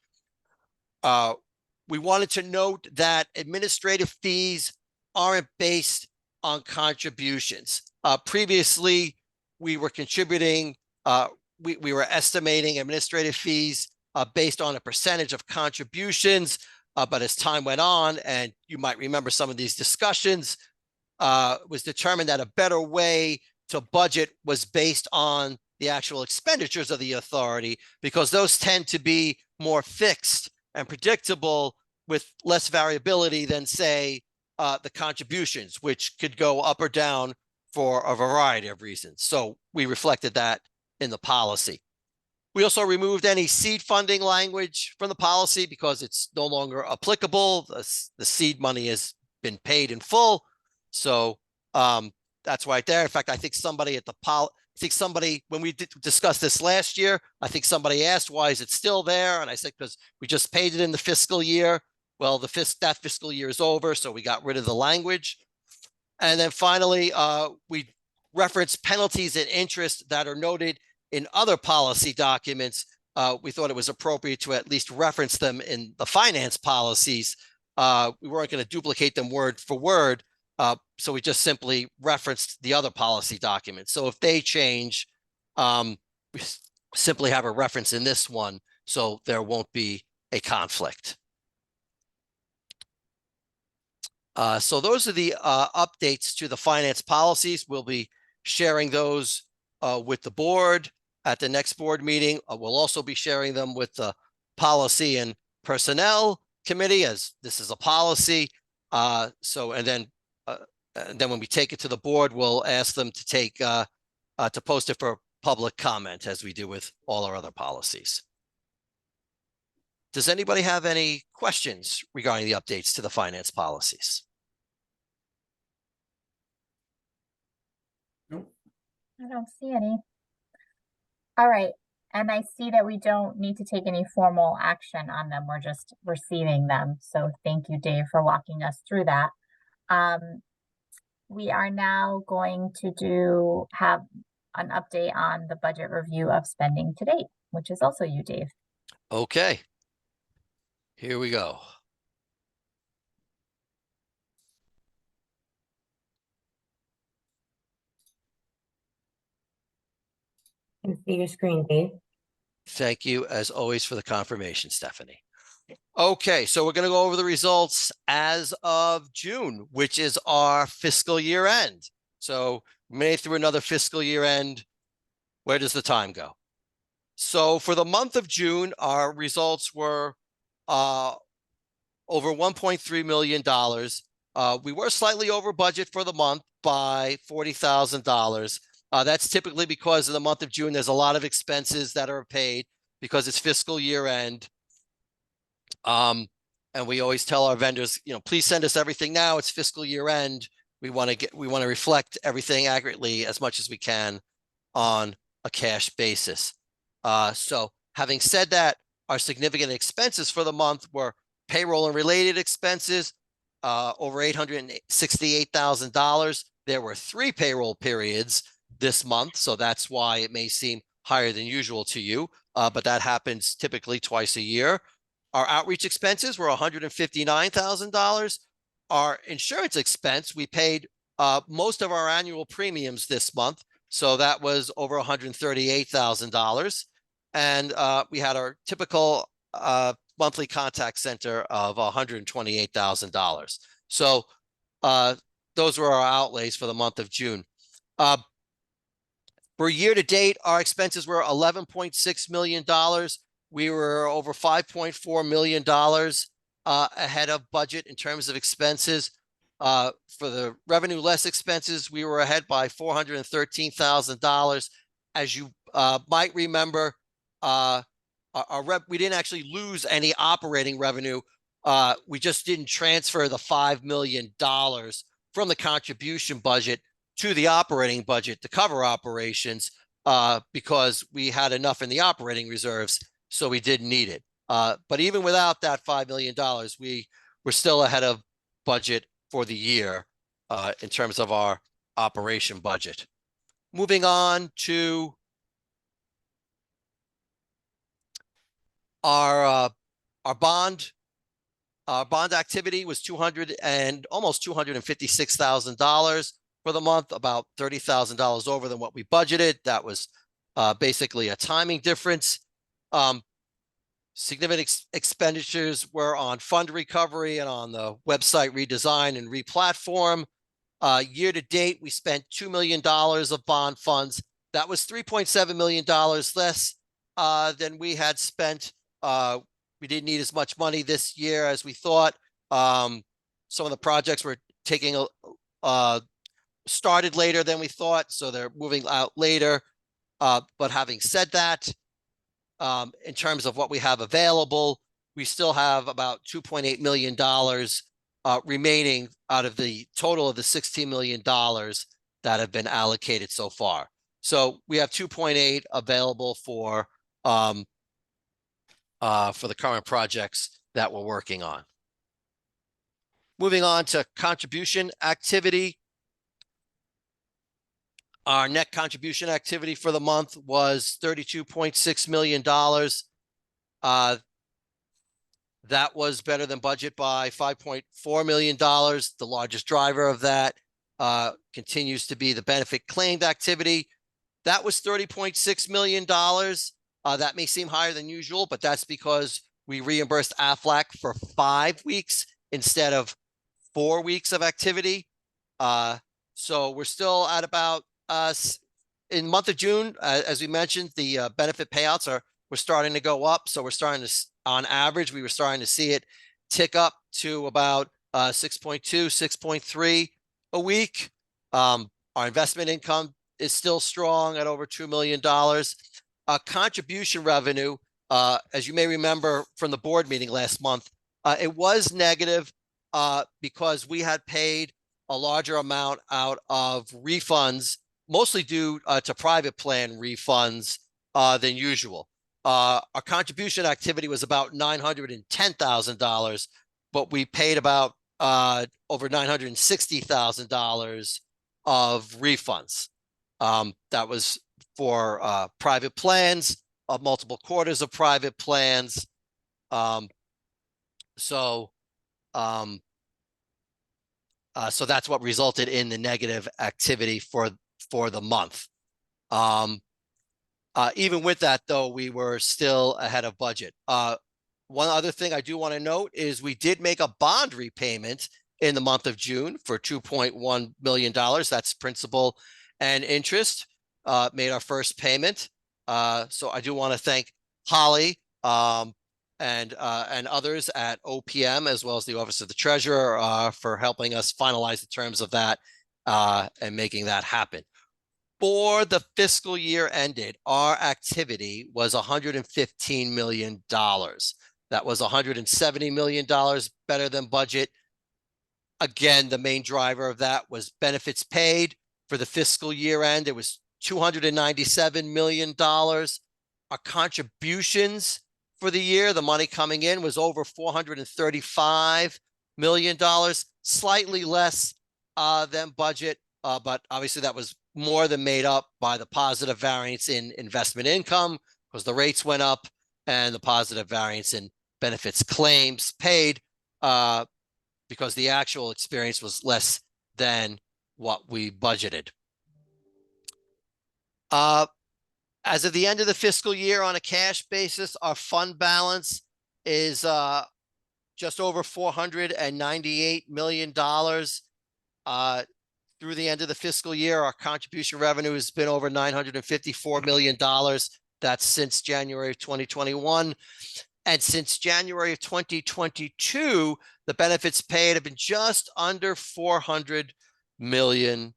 We wanted to note that administrative fees aren't based on contributions. Previously, we were contributing, we were estimating administrative fees based on a percentage of contributions. But as time went on, and you might remember some of these discussions, it was determined that a better way to budget was based on the actual expenditures of the authority, because those tend to be more fixed and predictable with less variability than, say, the contributions, which could go up or down for a variety of reasons. So we reflected that in the policy. We also removed any seed funding language from the policy because it's no longer applicable. The seed money has been paid in full. So that's right there. In fact, I think somebody at the when we discussed this last year, I think somebody asked, why is it still there? And I said, because we just paid it in the fiscal year. Well, that fiscal year is over, so we got rid of the language. And then finally, we referenced penalties and interest that are noted in other policy documents. We thought it was appropriate to at least reference them in the finance policies. We weren't going to duplicate them word for word. So we just simply referenced the other policy documents. So if they change, we simply have a reference in this one, so there won't be a conflict. So those are the updates to the finance policies. We'll be sharing those with the board at the next board meeting. We'll also be sharing them with the Policy and Personnel Committee, as this is a policy. And then when we take it to the board, we'll ask them to to post it for public comment, as we do with all our other policies. Does anybody have any questions regarding the updates to the finance policies? Nope. I don't see any. All right. And I see that we don't need to take any formal action on them. We're just receiving them. So thank you, Dave, for walking us through that. we are now going to have an update on the budget review of spending to date, which is also you, Dave. Okay. Here we go. Can see your screen, Dave. Thank you, as always, for the confirmation, Stephanie. Okay, so we're going to go over the results as of June, which is our fiscal year end. So we made it through another fiscal year end. Where does the time go? So for the month of June, our results were over $1.3 million. We were slightly over budget for the month by $40,000. That's typically because in the month of June, there's a lot of expenses that are paid because it's fiscal year end. And we always tell our vendors, please send us everything now. It's fiscal year end. We want to reflect everything accurately as much as we can on a cash basis. So having said that, our significant expenses for the month were payroll and related expenses, over $868,000. There were 3 payroll periods this month, so that's why it may seem higher than usual to you, but that happens typically twice a year. Our outreach expenses were $159,000. Our insurance expense, we paid most of our annual premiums this month, so that was over $138,000. And we had our typical monthly contact center of $128,000. So those were our outlays for the month of June. For year to date, our expenses were $11.6 million. We were over $5.4 million ahead of budget in terms of expenses. For the revenue less expenses, we were ahead by $413,000. As you might remember, we didn't actually lose any operating revenue. We just didn't transfer the $5 million from the contribution budget to the operating budget to cover operations because we had enough in the operating reserves, so we didn't need it. But even without that $5 million, we were still ahead of budget for the year in terms of our operation budget. Moving on to our bond. Our bond activity was almost $256,000 for the month, about $30,000 over than what we budgeted. That was basically a timing difference. Significant expenditures were on fund recovery and on the website redesign and replatform. Year to date, we spent $2 million of bond funds. That was $3.7 million less than we had spent. We didn't need as much money this year as we thought. Some of the projects were started later than we thought, so they're moving out later. But having said that, in terms of what we have available, we still have about $2.8 million remaining out of the total of the $16 million that have been allocated so far. So we have 2.8 available for the current projects that we're working on. Moving on to contribution activity. Our net contribution activity for the month was $32.6 million. That was better than budget by $5.4 million. The largest driver of that continues to be the benefit claimed activity. That was $30.6 million. That may seem higher than usual, but that's because we reimbursed AFLAC for 5 weeks instead of 4 weeks of activity. So we're still at about in the month of June, as we mentioned, the benefit payouts we're starting to go up. So we're starting to, on average, we were starting to see it tick up to about 6.2, 6.3 a week. Our investment income is still strong at over $2 million. Contribution revenue, as you may remember from the board meeting last month, it was negative because we had paid a larger amount out of refunds, mostly due to private plan refunds than usual. Our contribution activity was about $910,000, but we paid about over $960,000 of refunds. That was for private plans of multiple quarters of private plans. So that's what resulted in the negative activity for the month. Even with that, though, we were still ahead of budget. One other thing I do want to note is we did make a bond repayment in the month of June for $2.1 million. That's principal and interest. Made our first payment. So I do want to thank Holly and others at OPM, as well as the Office of the Treasurer, for helping us finalize the terms of that and making that happen. For the fiscal year ended, our activity was $115 million. That was $170 million better than budget. Again, the main driver of that was benefits paid. For the fiscal year end, it was $297 million. Our contributions for the year, the money coming in, was over $435 million, slightly less than budget, but obviously that was more than made up by the positive variance in investment income because the rates went up, and the positive variance in benefits claims paid because the actual experience was less than what we budgeted. As of the end of the fiscal year, on a cash basis, our fund balance is just over $498 million. Through the end of the fiscal year, our contribution revenue has been over $954 million. That's since January of 2021. And since January of 2022, the benefits paid have been just under $400 million.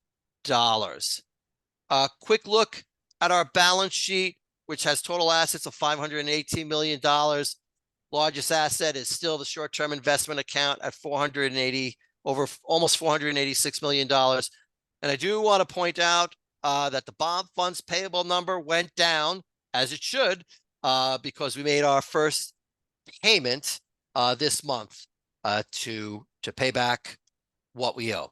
A quick look at our balance sheet, which has total assets of $518 million. Largest asset is still the short-term investment account at almost $486 million. And I do want to point out that the bond funds payable number went down, as it should, because we made our first payment this month to pay back what we owe.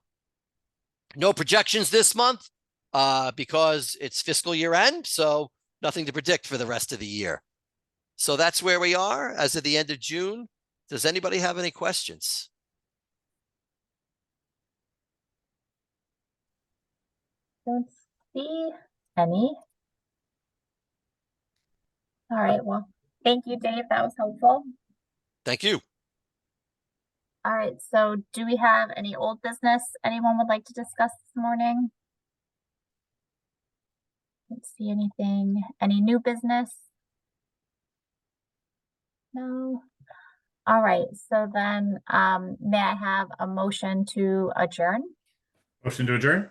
No projections this month because it's fiscal year end, so nothing to predict for the rest of the year. So that's where we are as of the end of June. Does anybody have any questions? Don't see any. All right, well, thank you, Dave. That was helpful. Thank you. All right, so do we have any old business anyone would like to discuss this morning? Don't see anything. Any new business? No. All right, so then may I have a motion to adjourn? Motion to adjourn?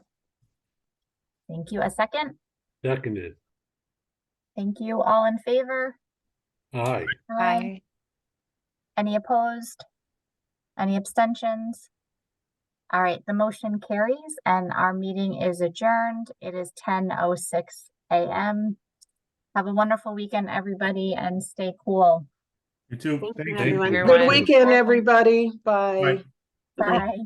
Thank you. A second? Seconded. Thank you. All in favor? Aye. Aye. Any opposed? Any abstentions? All right, the motion carries and our meeting is adjourned. It is 10:06 a.m. Have a wonderful weekend, everybody, and stay cool. You too. Thank you, Thank you. everyone. you. Good weekend, everybody. Bye. Bye. Bye.